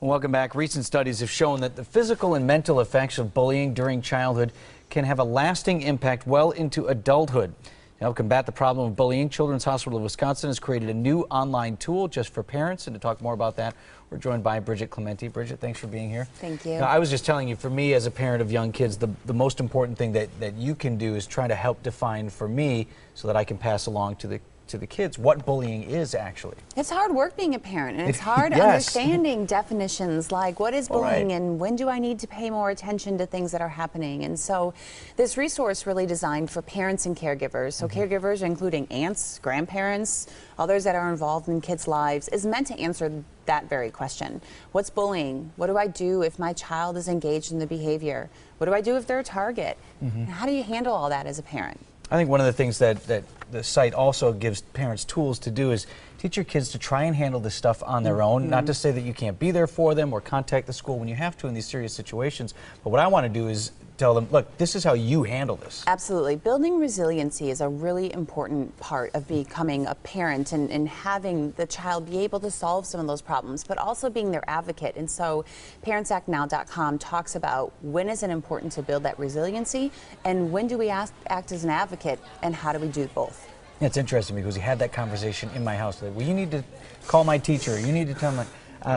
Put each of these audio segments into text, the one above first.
Welcome back. Recent studies have shown that the physical and mental effects of bullying during childhood can have a lasting impact well into adulthood. To help combat the problem of bullying, Children's Hospital of Wisconsin has created a new online tool just for parents. And to talk more about that, we're joined by Bridget Clementi. Bridget, thanks for being here. Thank you. Now, I was just telling you, for me as a parent of young kids, the most important thing that you can do is try to help define for me so that I can pass along to the kids what bullying is actually. It's hard work being a parent, and it's hard Yes. understanding definitions like what is bullying Right. and when do I need to pay more attention to things that are happening. And so this resource really designed for parents and caregivers. So caregivers including aunts, grandparents, others that are involved in kids' lives is meant to answer that very question. What's bullying? What do I do if my child is engaged in the behavior? What do I do if they're a target? And how do you handle all that as a parent? I think one of the things that the site also gives parents tools to do is teach your kids to try and handle this stuff on their own. Not to say that you can't be there for them or contact the school when you have to in these serious situations, but what I want to do is tell them, look, this is how you handle this. Absolutely. Building resiliency is a really important part of becoming a parent and having the child be able to solve some of those problems, but also being their advocate. And so parentsactnow.com talks about when is it important to build that resiliency and when do we act as an advocate and how do we do both. It's interesting because we had that conversation in my house. Like, well, you need to call my teacher. You need to tell my...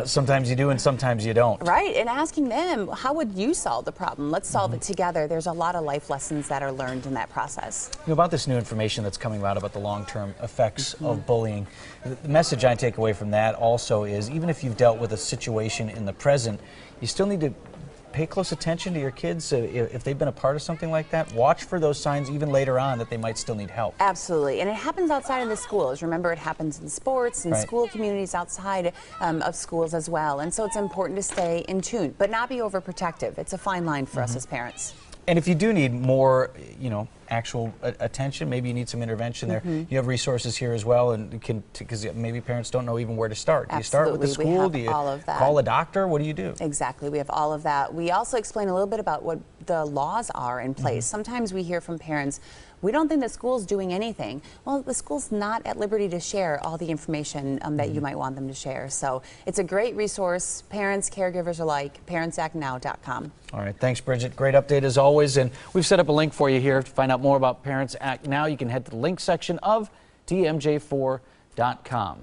sometimes you do and sometimes you don't. Right, and asking them, how would you solve the problem? Let's solve it together. There's a lot of life lessons that are learned in that process. You know, about this new information that's coming out about the long-term effects of bullying, the message I take away from that also is even if you've dealt with a situation in the present, you still need to pay close attention to your kids. If they've been a part of something like that, watch for those signs even later on that they might still need help. Absolutely, and it happens outside of the schools. Remember, it happens in sports and Right. school communities outside of schools as well. And so it's important to stay in tune, but not be overprotective. It's a fine line for us as parents. And if you do need more, actual attention, maybe you need some intervention there, you have resources here as well, and because maybe parents don't know even where to start. Do you start with the Absolutely. We school? have Do you all of that. call a doctor? What do you do? Exactly, we have all of that. We also explain a little bit about what the laws are in place. Sometimes we hear from parents, we don't think the school's doing anything. Well, the school's not at liberty to share all the information that you might want them to share. So it's a great resource, parents, caregivers alike, parentsactnow.com. All right, thanks, Bridget. Great update as always. And we've set up a link for you here to find out more about Parents Act Now. You can head to the link section of TMJ4.com.